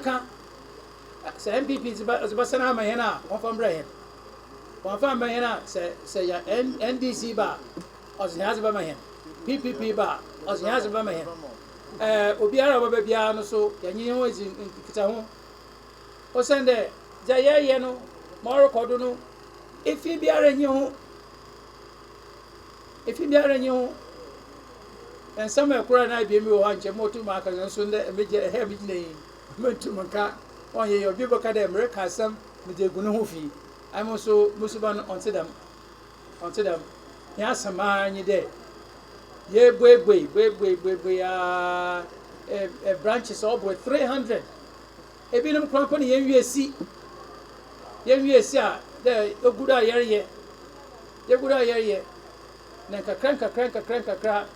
ka say MPP ziba sana ma hena on fam brahim on fam ma hena say ya NDC ba os nya ziba ma hen PPP ba os nya ziba ma hen obiara ba bia no so yanyi ho ezi kita ho o sende ja ye no mo record no ifi biara nyi ho and some kura na bi mi wo ha nche motu ma kan so nde meje he mi gina yi mentu manka on ye obi boka de America sam mi de gunu ho fi I so musuban onto them ya sama nyi de ye bwe ya branches of 300 ebi num kwan ye wiesi a de oguda yere na kakra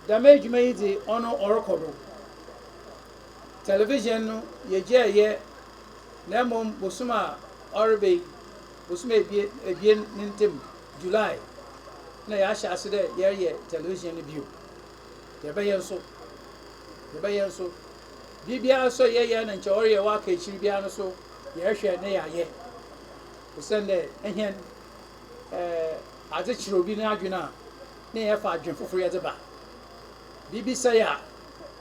damage made ono orokodo television no ye na mom bosuma orbe bosuma ebien nintem July na ya sha ase de ye television no bio ye be yenso bibia so ye na nche ore wa ka chiri bia no so ye hwe na ye usende ehien ade chiri obi na adwena na ye fa adwen foforo ye de ba bibi saya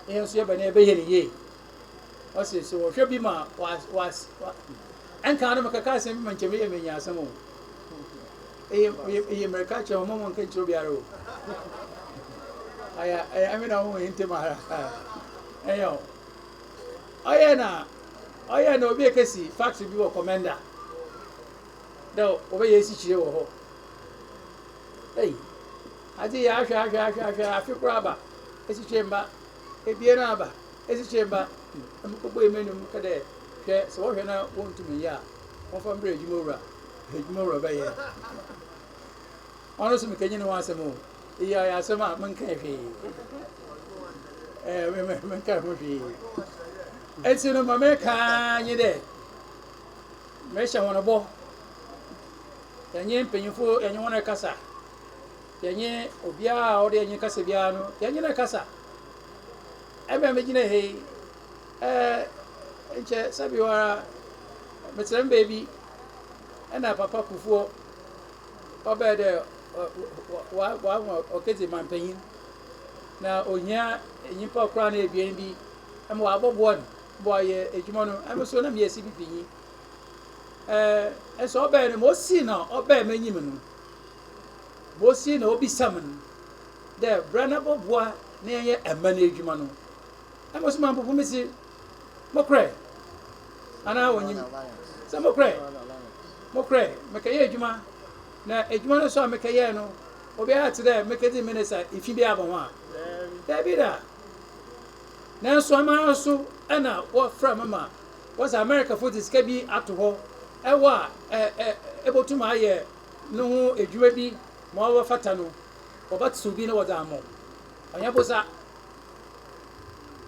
enso ye ba na be ye o se so hwe bi ma was an ka na makaka sem man cheme ye menya asamo e America che mo mon kan chiro biaro aya amina mo inte mara eyo aya na obi ekesi factory bi wo commander do obi yesi chire wo ho adi ya hwa afikura ba esi chemba ebiena aba esi chemba amukogbo emenum kade hwe so wo hwe na wontumi ya won fa mbre ejumowura ba ye ono so mekanyi no asemo iya ya asema menka hwe menka hwe esi no mameka nyi de mesha wono bo yanyi mpenyifo yanyi wono kasa yanyi obia ode yanyi kasa bia no yanyi na kasa ebe megina he enche sabiwara metrem baby ena papa kufuo obede wa okezi manpanyin na ohia nyimpa okra na ebien bi em wa abobo no boye ejuma no em so na me esi bibinyi eso obe no mo si na obe manyim no mo si na obi sam de brana boboa na ye ema na ejuma no em so man popo mesi mokre ana wonyim se mokre mekaye ejuma na ejuma no so mekaye no obi ati de mekedi minister ifi bi abon wa David na so ama so ana wo fra mama was America for this kabi ato ho ewa ebotuma aye no ho ejuma bi ma wo fata no obatsu bi na wo da mo anya bosa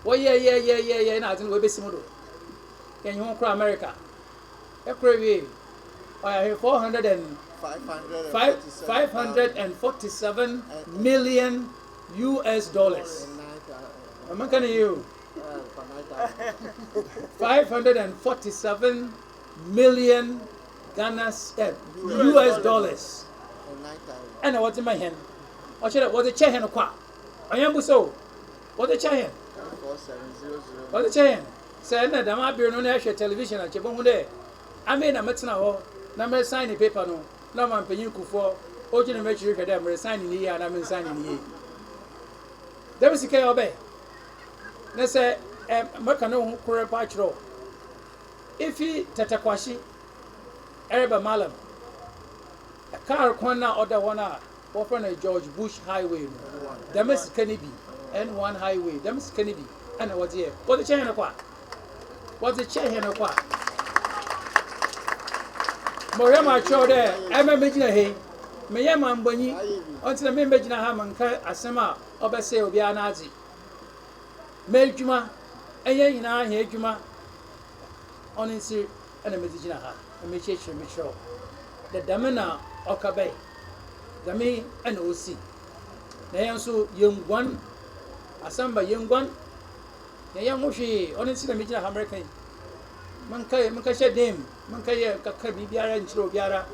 wo ye na ati no be simodo yen ho kra America ekra wi oya 547 million US dollars. I'm can you 547 million US dollars. And what's in my hand? I should have what the chair hand qua. I am so. What the chair hand? 4700. What the chair hand? Say that I'm not being on national television at Chebonde. I mean, I'm at now. Number sign the paper no. No man pay you for. Ojina make sure that I'm signing here and I'm signing here. There was a K obey. Let's say, Makano Kura Patro. If he Tatakwashi, Ereba Malam, a car corner or the one often a George Bush Highway, Demis Kennedy, N1 Highway, Demis Kennedy, and what's here? What the chain of what? What's the chain of what? Morema cho there, I'm a major hay. Mayama Mbony, until the Membejina Hamanka, Asema, Obase Obianazi. Meljuma, and Yana, Hejuma, on in Sir and a Medina, a Michation Mitchell. The Damina Okabe, Dami and Osi. Nayansu, young one, Asamba, young one, Nayamushi, on in Sir Medina American. manka shedim manka ye kakar bi biara nchiro biara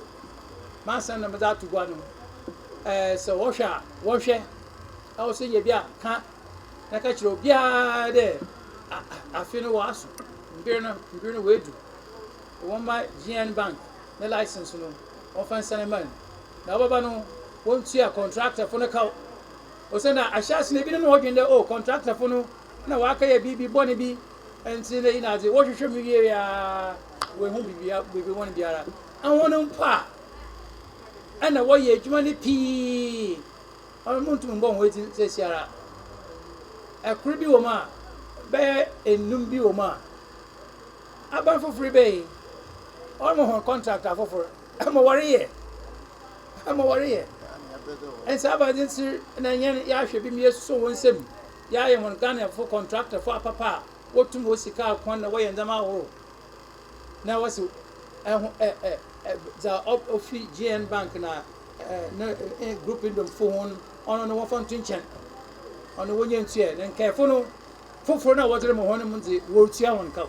masan na maza tu gwanu so wohwe awo se ye bia ka na ka chiro bia de afi no waso mbir no wedu won ma GN Bank na license no ofan saneman na baba no won tua contractor for no ka o se na ashas na bi no odwende o contractor for no na waka ye bi bone bi enti na ina ze wo hwehwe mi wie ya we hu bibi won biara an won mpa ana wo ye adwuma ne pii on muntu mbon weti se siara ekuru bi wo ma be enum bi wo ma aban foforo be on mo contractor foforo ama worry ye en saba din sir na nyen ya hwe bi mi so won sem ya ye won Ghana for contractor for papa wotum wo sika akon na wo ye ndama ho na wasu za ofi GN Bank na group in the phone on no phone tinchen on wo nyen tue na nkefo no foforo na wo tere mo hono munzi wo tua won ka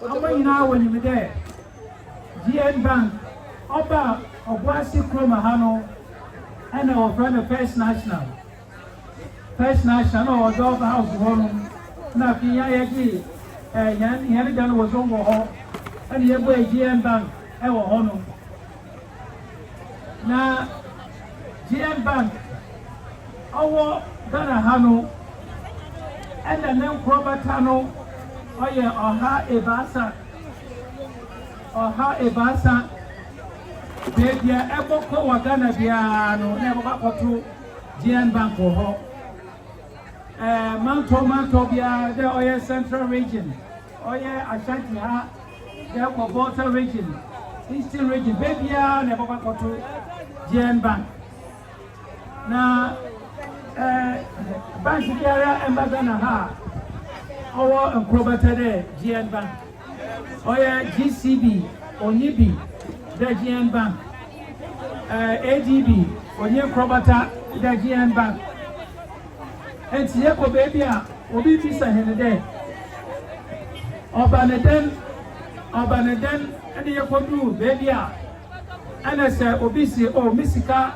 Amanyina woni me de GN Bank oba Obwasi Kroma hano and our friend First National or Dog House home na fiya yagi yan dan was on ho and ye boy GN Bank e wo hono na GN Bank owo Ghana hano and then Kroma no oye oha ebasa Bebia eboko wa Ghana bia no na eboko GN Bank ho manto bia the oye Central Region oye Ashanti ha the Volta Region Eastern Region bebia na eboko GN Bank na bank biara embagana ha owo enkrobata de GN Bank oye GCB Onibi the GN Bank ADB onye krobata the GN Bank enti yeko baby a obi visa hene de obaneden ene yeko du baby a ana se obi si o misika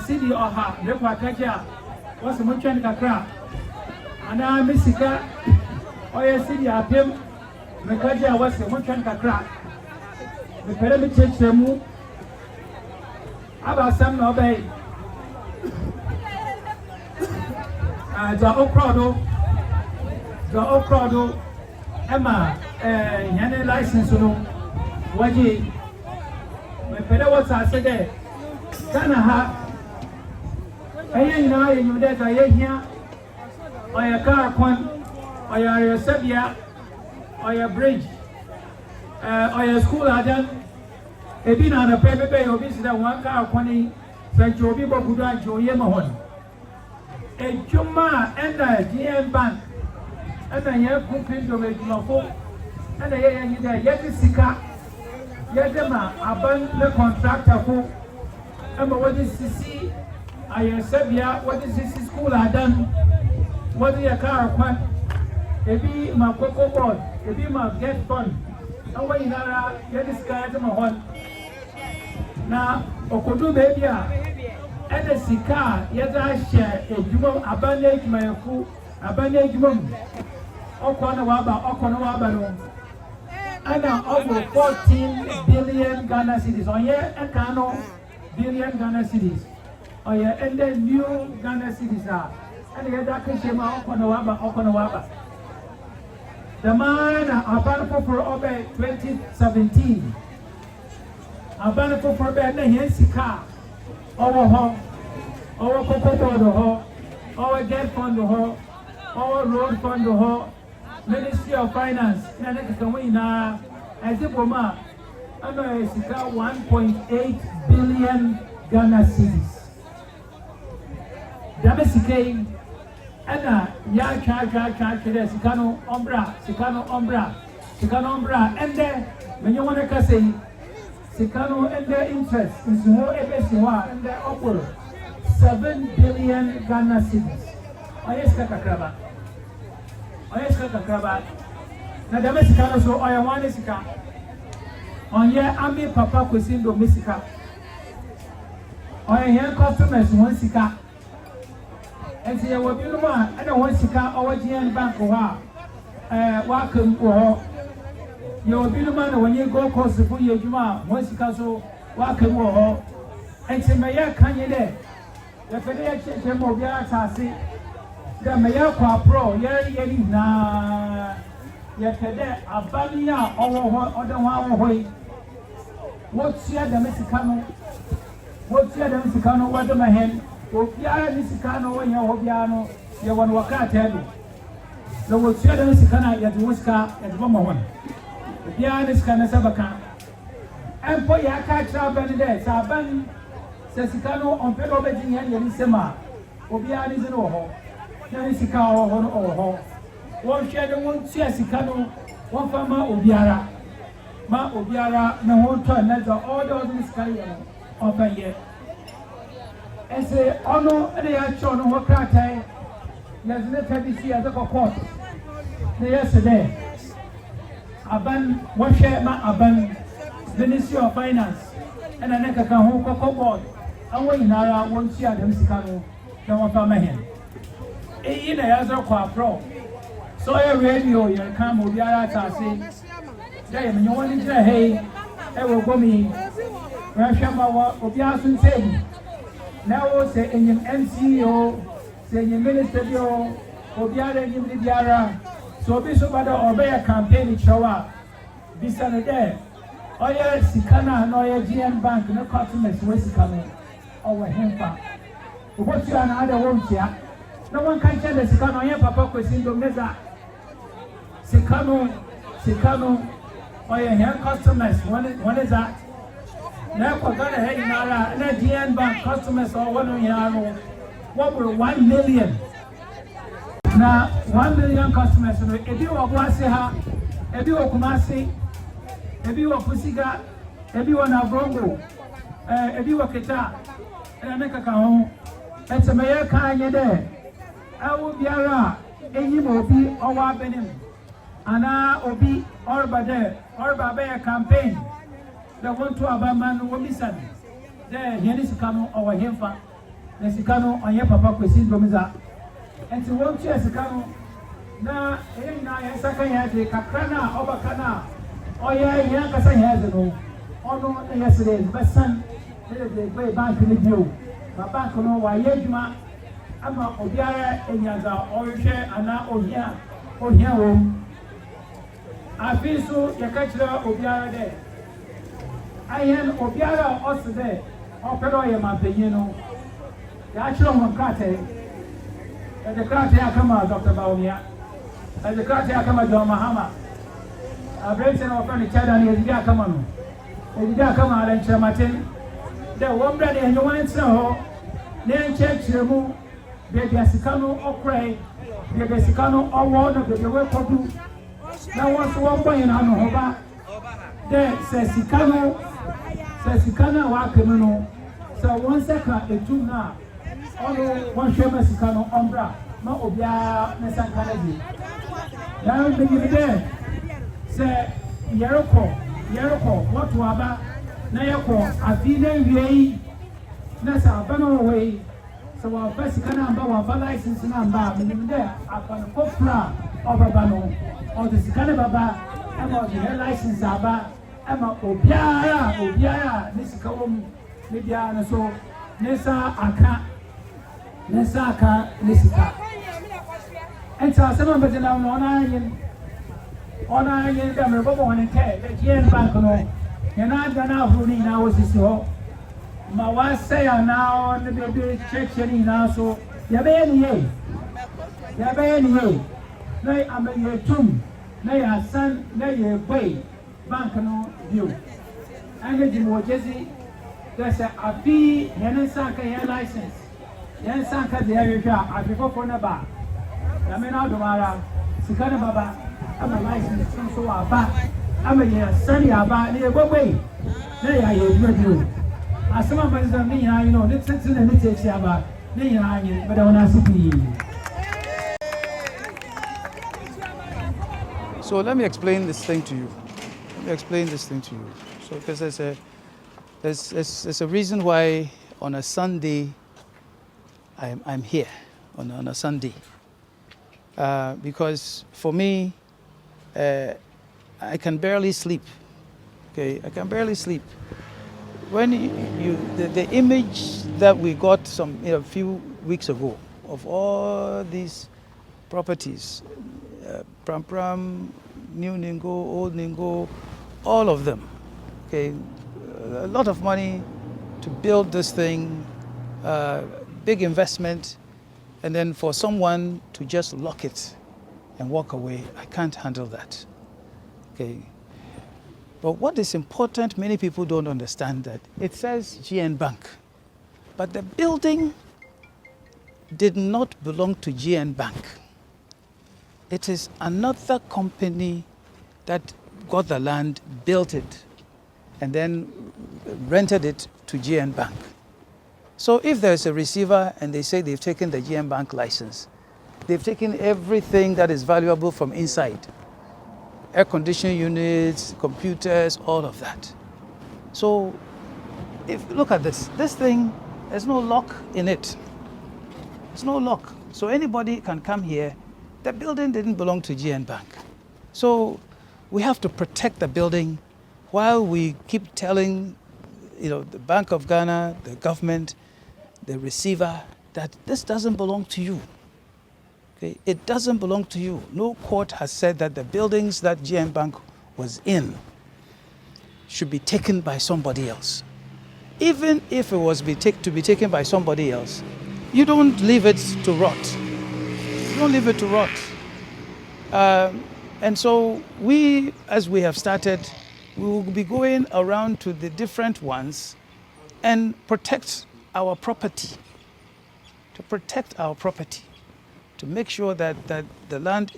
city oha de kwa kaja wase mo twen kakra ana misika oye city apem me kaja wase mo twen kakra me pere me chechemu aba sam na obey za okrodo ema yane license no waji me pere wasa se de kana ha ayen na ayen de ka yehia oya car kon oya sabia oya bridge oya school adan ebi na na pepe obi sida wan car kon sancho obi bogudo ancho ye mahon ejuma enda GN Bank enda ye kupin do mejumafo enda ye yida ye sika ye dema aban le contractor ko ama wadi sisi ayesabia wadi sisi school adan wadi ya car kwan ebi ma koko board ebi ma get fund awa inara ye sika ya dema hon na okodo bebia ede sika yeda share ejuma abane ejuma yafu abane ejuma okona waba no ana over 14 billion Ghana cedis oye ekano billion Ghana cedis oye ende new Ghana cedis ana yeda kishema okona waba the man abane for obe 2017 abane for be na yen sika our home, our cocoa board, our get fund, our road fund, Ministry of Finance, and as a Boma, and 1.8 billion Ghana cedis. Damasike, and ya charge, Sicano Ombra, and then when you want to say, Sikano and their interest is more ebesiwa and their upward 7 billion Ghana cedis. Oyeska kakraba. na dɛm sika no so ɔyɛ wɔn ne sika ɔnyɛ ami papa kwesi ndomi sika ɔyɛ yɛn customers wɔn sika nti yɛ wɔ binom a ɛna wɔn sika ɔwɔ GN bank hɔ a wakam wɔ hɔ yɛ wɔ binom a na wɔnyɛ gold coast fo yɛ adwuma a wɔn sika so wakam wɔ hɔ nti mɛyɛ kanye dɛ yɛfɛ dɛ yɛkyerɛkyerɛ ma obiara asase dɛ mɛyɛ kɔ aporɔ yɛreyɛ ne nyinaa yɛpɛ dɛ abani a ɔwɔ hɔ ɔde ho awɔ hɔ yi wotua dɛm sika no wɔde ma hɛn obiara ne sika no wɔnyɛ hɔ biara no yɛwɔ no wɔkrataa do na wɔtua dɛm sika no a yɛde wo sika yɛde bɔ ma wɔn obiara ne sika no sɛ bɛka ɛmpo yɛaka kyerɛ abɛn dɛ sɛ abɛn sɛ sika no ɔmpɛ dɛ ɔbɛgye yɛn yɛne nsɛm a obiara ne dze no wɔ hɔ na ne sika a ɔwɔ hɔ no ɔwɔ hɔ wɔnhwɛ de wɔntua sika no wɔmfa ma obiara na wɔntɔ na dza ɔwɔ dɛ ɔde ne sika yɛ no ɔmfa yɛ ɛsɛ ɔno ɛde yɛakyerɛw no hɔ krataa yɛdze ne ta bi si yɛdze kɔ court na yɛsɛ dɛ aban wɔhwɛ ma aban Ministry of Finance ɛna ne kaka ho kɔkɔ board awɔ nyinara wɔntua dɛm sika no na wɔmfa ma hɛn eyi na yɛadze kɔ aporɔ so ɔyɛ radio yɛreka ma obiara asase dɛ yɛmenyɛ wɔn ne gyina ha yi ɛwɔ gomi wɔahwɛ ma wɔ obiara so nsɛm na wo sɛ enyim MC o sɛ enyim minister bi o obiara enyim ne biara so obi so ba dɛ ɔbɛyɛ campaign kyerɛw a bisa no dɛ ɔyɛ sika na ɔyɛ GN bank ne customers wɔ sika no ɔwɔ hemfa obotua na ada wɔntua na wɔnka nkyɛn dɛ sika no ɔyɛ papa kwesi ndom ne dza sika no ɔyɛ hɛn customers wɔne dza na ɛkɔ Ghana ha nyinara na GN bank customers ɔwɔ no nyinara no wɔboro 1 million na 1 million customers no ebi wɔ Boase ha ebi wɔ Kumasi ebi wɔ Kusiga ebi wɔ Nabrongo ebi wɔ Keta ɛna ne kaka ho ɛtɛmɛyɛ kan nyɛ dɛ ɛwo biara enyim obi ɔwɔ abenim ana obi ɔreba bɛyɛ campaign dɛ wɔnto abama no wɔmisa no dɛ hɛn sika no ɔwɔ hemfa na sika no ɔnyɛ papa kwesi ndomza ɛnti wɔntua sika no na ɛyɛ nyinaa yɛn nsa ka yɛn de kakra no a ɔbɛka no a ɔyɛ yɛn ankasa yɛn de no ɔno na yɛ sɛ bɛsan de bɛyɛ bank no bio ma bank no wɔayɛ adwuma ama obiara enyaza ɔrehwɛ ana ohia wɔm afei so yɛka kyerɛ obiara dɛ ayɛn obiara ɔse dɛ ɔpɛ dɛ ɔyɛ mampanyin no yɛakyerɛ wɔn krataa yɛde krataa akama Dr. Bawumia yɛde krataa akama John Mahama aberɛnkyɛ na wɔfrɛ no kyada no yɛdidi akama no yɛdidi akama alɛnkyerɛmaten dɛ wɔn brɛ ne ɛnyɛ wɔn ntena hɔ na yɛnkyerɛkyerɛ mu baabi a sika no ɔkorɛ baabi a sika no ɔwɔ na baabi a wɔakɔdu na wɔn so wɔn bɔ yɛn ano ho ba dɛ sɛ sika no a wɔaka mu no sɛ wɔn nsa ka etum no a ɔno wɔn hwɛ ma sika no ɔmbra ma obiara ne nsa nka no bi na mbɛnyini dɛ sɛ yɛrekɔ wɔto aba na yɛkɔ afi na nwie yi na sɛ aba no wɔ yi sɛ wɔafa sika no amba wɔafa license no amba a menim dɛ akɔnokɔforo a ɔbɛba no ɔde sika no baba ɛma ɔde hɛ license aba ɛma obiara ne sika wɔ mu ne biara no so ne nsa aka ne sika ɛnti asɛm a mbɛgye nam no ɔno anyen dɛ merebɔbɔ wɔne nkɛ dɛ GN bank no yɛn ada no ahorow no nyinaa wɔsisi hɔ ma wasɛe anaa ne bɛbi kyerɛkyerɛ no nyinaa so yɛbɛyɛ ne yie na ama yɛtum na yɛasan na yɛbɔe bank no bio ɛne gye ma wɔgyesi dɛ sɛ afei yɛne nsa nka yɛn license yɛn nsa nka deɛ yɛhwehwɛ a afe foforɔ no ba nyame no adom ara sika no baba ama license nso wɔ aba ama yɛsane aba na yɛbɔbɔe na yɛayɛ adwuma bio asɛm a mbɛsɛm ne nyinaa yi no ne tete na ne tete aba ne nyinaa nye bɛda wɔn ase pii. So let me explain this thing to you. So because there's a reason why on a Sunday I'm here on a Sunday. Because for me, I can barely sleep. Okay, I can barely sleep. When the image that we got a few weeks ago of all these properties, Pram Pram, New Ningo, Old Ningo, all of them. Okay, a lot of money to build this thing, big investment, and then for someone to just lock it and walk away, I can't handle that. Okay. But what is important, many people don't understand that it says GN Bank, but the building did not belong to GN Bank. It is another company that got the land, built it, and then rented it to GN Bank. So if there's a receiver and they say they've taken the GN Bank license, they've taken everything that is valuable from inside. Air conditioning units, computers, all of that. So if look at this thing, there's no lock in it. There's no lock. So anybody can come here. The building didn't belong to GN Bank. So we have to protect the building while we keep telling the Bank of Ghana, the government, the receiver, that this doesn't belong to you. Okay? It doesn't belong to you. No court has said that the buildings that GN Bank was in should be taken by somebody else. Even if it was to be taken by somebody else, you don't leave it to rot. You don't leave it to rot. And so we, as we have started, we will be going around to the different ones and protect our property. To protect our property. To make sure that the land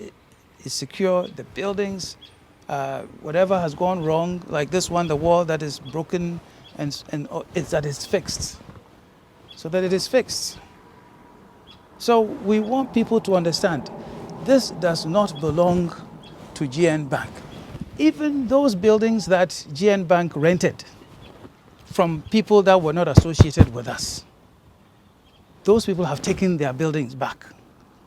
is secure, the buildings, whatever has gone wrong, like this one, the wall that is broken, and that it's fixed. So that it is fixed. So we want people to understand, this does not belong to GN Bank. Even those buildings that GN Bank rented from people that were not associated with us, those people have taken their buildings back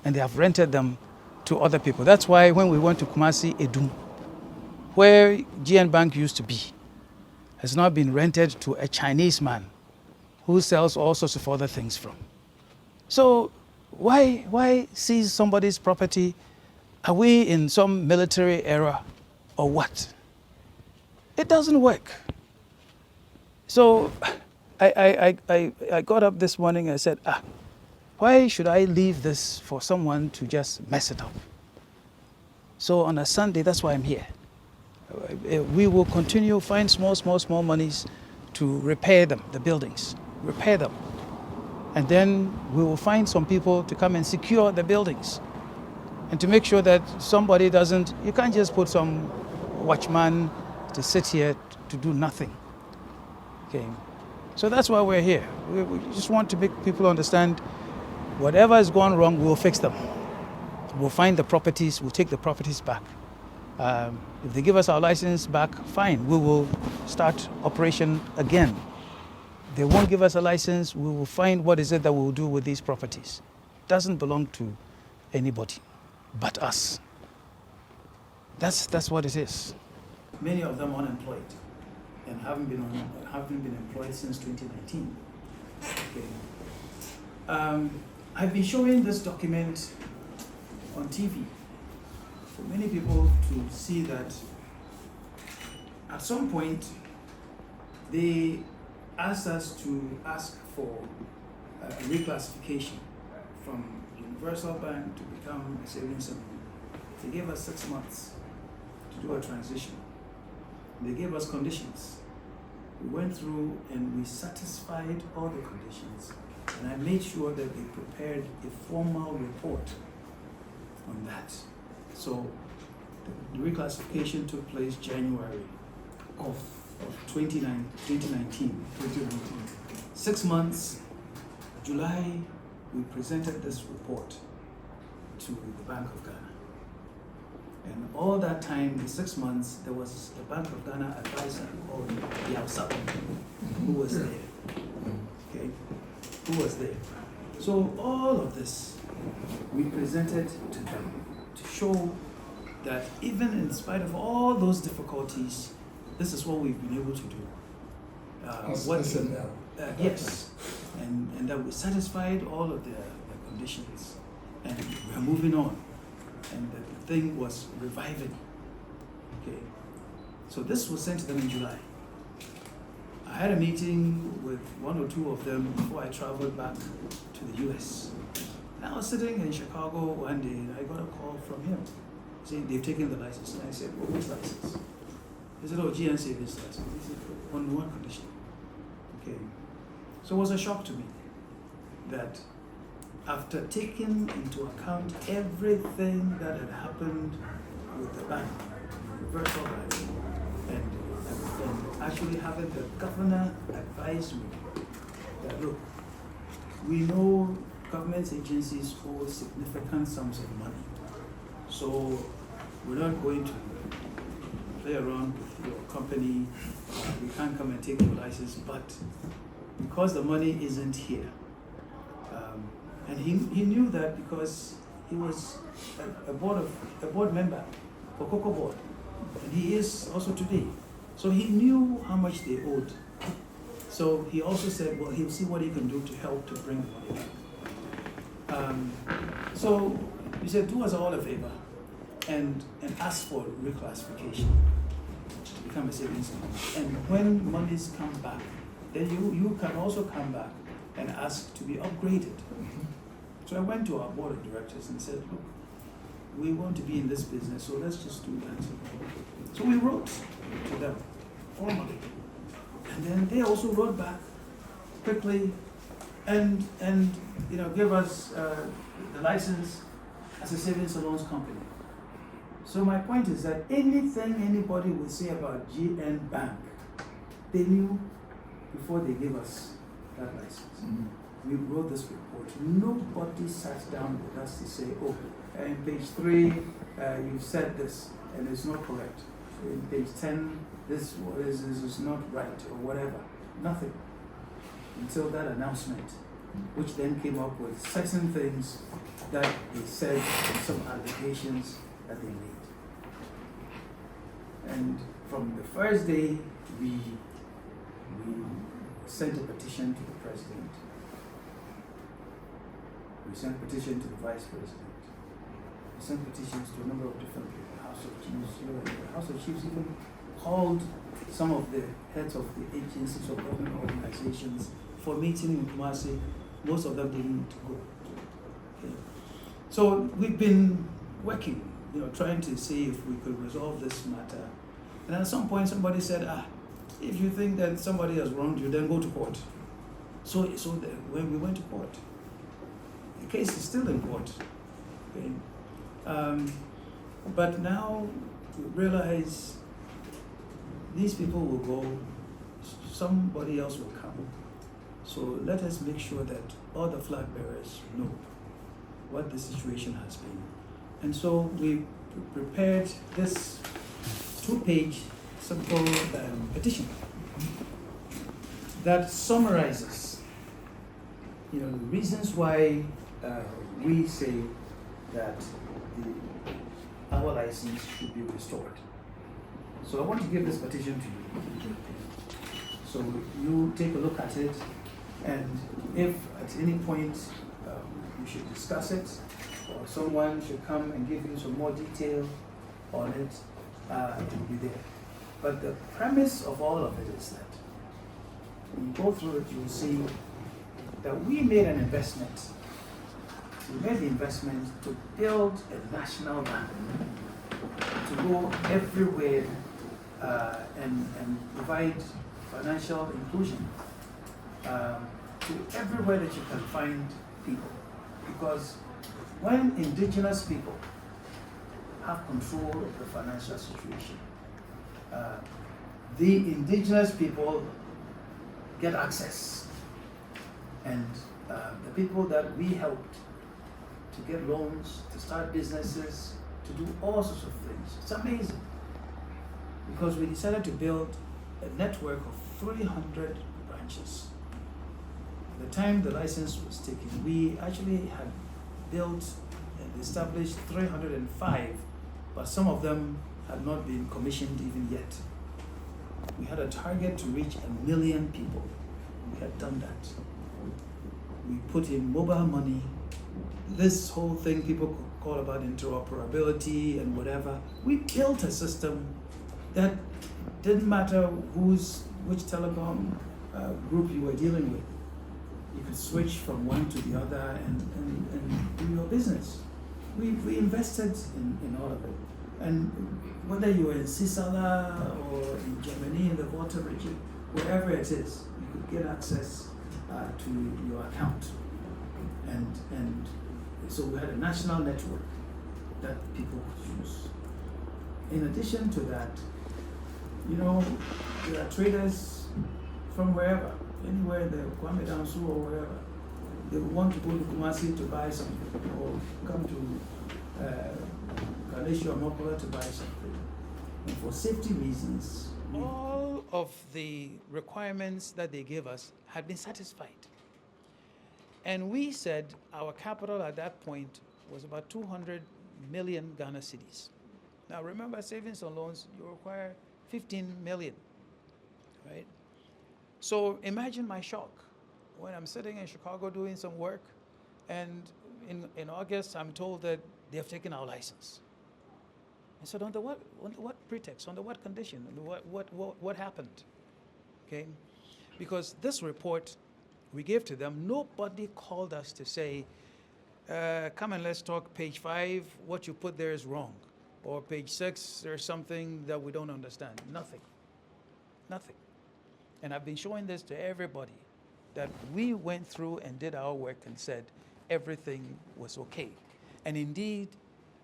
and they have rented them to other people. That's why when we went to Kumasi Edum, where GN Bank used to be, has now been rented to a Chinese man who sells all sorts of other things from. So why seize somebody's property? Are we in some military era or what? It doesn't work. So I got up this morning and I said, why should I leave this for someone to just mess it up? So on a Sunday, that's why I'm here. We will continue find small monies to repair them, the buildings, repair them. And then we will find some people to come and secure the buildings. And to make sure that somebody doesn't, you can't just put some watchman to sit here to do nothing. Okay. So that's why we're here. We just want to make people understand whatever has gone wrong, we'll fix them. We'll find the properties, we'll take the properties back. If they give us our license back, fine, we will start operation again. If they won't give us a license, we will find what is it that we'll do with these properties. It doesn't belong to anybody but us. That's what it is. Many of them unemployed and haven't been employed since 2019. Okay. I've been showing this document on TV for many people to see that at some point they asked us to ask for a reclassification from Universal Bank to become a savings and loan. They gave us 6 months to do a transition. They gave us conditions. We went through and we satisfied all the conditions. And I made sure that they prepared a formal report on that. So the reclassification took place January of 2019. 6 months, July, we presented this report to the Bank of Ghana. And all that time, in 6 months, there was a Bank of Ghana advisor called Yausa, who was there. Okay, who was there. So all of this we presented to them to show that even in spite of all those difficulties, this is what we've been able to do. Yes, and that we satisfied all of their conditions, and we are moving on, and the thing was reviving. Okay, so this was sent to them in July. I had a meeting with one or two of them before I traveled back to the US. And I was sitting in Chicago one day, and I got a call from him saying they've taken the license. And I said, well, which license? He said, oh, GN Savings license. He said, on one condition. Okay. So it was a shock to me that after taking into account everything that had happened with the bank, Universal Bank, and actually having the governor advise me that, look, we know government agencies owe significant sums of money, so we're not going to play around with your company. We can't come and take your license, but because the money isn't here, and he knew that because he was a board member for Cocoa Board, and he is also today. So he knew how much they owed. So he also said, well, he'll see what he can do to help to bring the money back. So he said, do us all a favor and ask for reclassification to become a savings account. And when monies come back, then you can also come back and ask to be upgraded. So I went to our board of directors and said, look, we want to be in this business, so let's just do that. So we wrote to them formally, and then they also wrote back quickly and gave us the license as a savings and loans company. So my point is that anything anybody would say about GN Bank, they knew before they gave us that license. We wrote this report. Nobody sat down with us to say, oh, in page 3, you said this, and it's not correct. In page 10, this is not right, or whatever. Nothing. Until that announcement, which then came up with certain things that they said, some allegations that they made. And from the first day, we sent a petition to the president. We sent a petition to the vice president. We sent petitions to a number of different people. House of Chiefs, the House of Chiefs even called some of the heads of the agencies or government organizations for meeting in Kumasi. Most of them didn't go. Okay. So we've been working, trying to see if we could resolve this matter. And at some point somebody said, if you think that somebody has wronged you, then go to court. So when we went to court, the case is still in court. Okay. But now we realize these people will go, somebody else will come. So let us make sure that all the flag bearers know what the situation has been. And so we prepared this 2-page simple petition that summarizes the reasons why we say that our license should be restored. So I want to give this petition to you. So you take a look at it, and if at any point you should discuss it, or someone should come and give you some more detail on it, it will be there. But the premise of all of it is that when you go through it, you'll see that we made an investment. We made the investment to build a national bank, to go everywhere and provide financial inclusion to everywhere that you can find people. Because when indigenous people have control of the financial situation, the indigenous people get access. And the people that we helped to get loans, to start businesses, to do all sorts of things. It's amazing. Because we decided to build a network of 300 branches. At the time the license was taken, we actually had built and established 305, but some of them had not been commissioned even yet. We had a target to reach 1 million people. We had done that. We put in mobile money. This whole thing people call about interoperability and whatever. We built a system that didn't matter which telecom group you were dealing with. You could switch from one to the other and do your business. We invested in all of it. And whether you were in Sisala or in Germany in the Volta region, wherever it is, you could get access to your account. And so we had a national network that people could use. In addition to that, there are traders from wherever, anywhere in the Kwame Dansu or wherever. They want to go to Kumasi to buy something or come to Kanesha or Mokola to buy something. And for safety reasons, all of the requirements that they gave us had been satisfied. And we said our capital at that point was about 200 million Ghana cedis. Now remember, savings and loans, you require 15 million, right? So imagine my shock when I'm sitting in Chicago doing some work, and in August I'm told that they have taken our license. I said, under what pretext? Under what condition? What happened? Okay, because this report we gave to them, nobody called us to say, come and let's talk page 5, what you put there is wrong. Or page 6, there's something that we don't understand. Nothing. And I've been showing this to everybody, that we went through and did our work and said everything was okay. And indeed,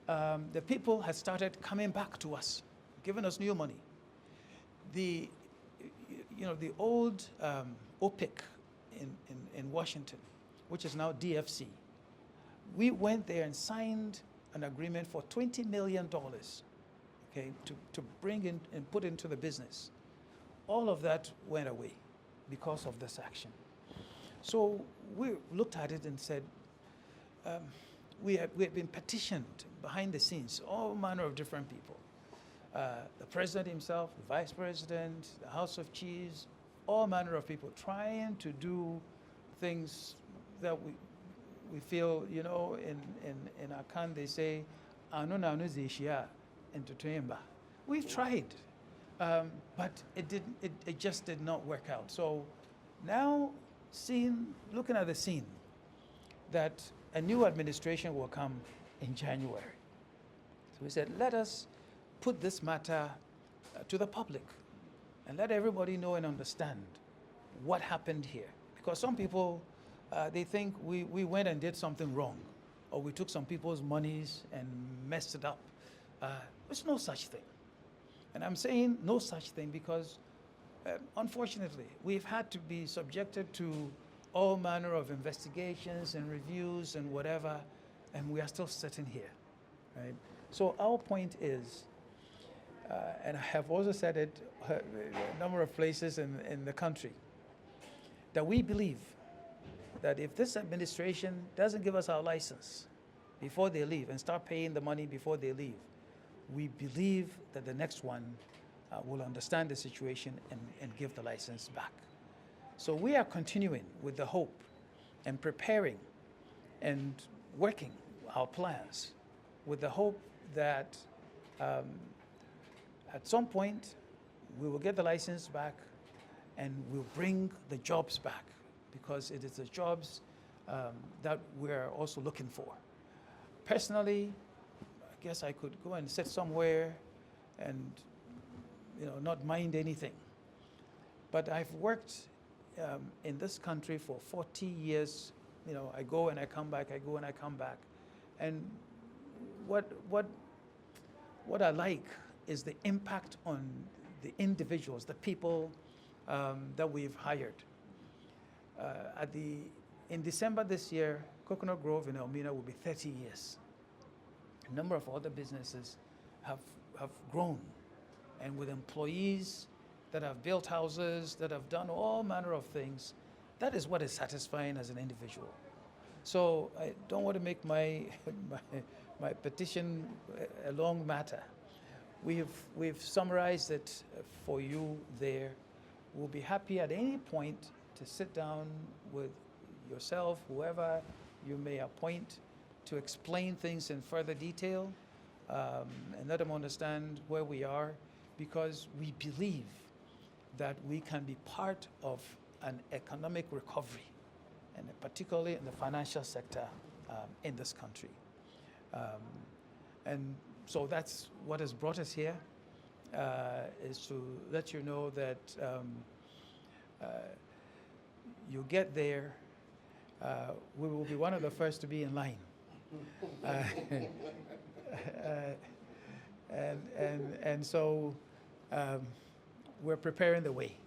the people had started coming back to us, giving us new money. The old OPIC in Washington, which is now DFC, we went there and signed an agreement for $20 million, okay, to bring in and put into the business. All of that went away because of this action. So we looked at it and said, we had been petitioned behind the scenes, all manner of different people. The president himself, the vice president, the House of Chiefs, all manner of people trying to do things that we feel, in Akan they say, we've tried, but it just did not work out. So now looking at the scene, that a new administration will come in January. So we said, let us put this matter to the public and let everybody know and understand what happened here. Because some people, they think we went and did something wrong, or we took some people's monies and messed it up. There's no such thing. And I'm saying no such thing because, unfortunately, we've had to be subjected to all manner of investigations and reviews and whatever, and we are still sitting here, right? So our point is, and I have also said it a number of places in the country, that we believe that if this administration doesn't give us our license before they leave and start paying the money before they leave, we believe that the next one will understand the situation and give the license back. So we are continuing with the hope and preparing and working our plans with the hope that at some point we will get the license back and we'll bring the jobs back, because it is the jobs that we're also looking for. Personally, I guess I could go and sit somewhere and not mind anything. But I've worked in this country for 40 years. I go and I come back, I go and I come back. And what I like is the impact on the individuals, the people that we've hired. In December this year, Coconut Grove in Elmina will be 30 years. a number of other businesses have grown, and with employees that have built houses, that have done all manner of things, that is what is satisfying as an individual. So I don't want to make my petition a long matter. We've summarized it for you there. We'll be happy at any point to sit down with yourself, whoever you may appoint, to explain things in further detail and let them understand where we are, because we believe that we can be part of an economic recovery, and particularly in the financial sector in this country. And so that's what has brought us here, is to let you know that you get there, we will be one of the first to be in line. And so we're preparing the way.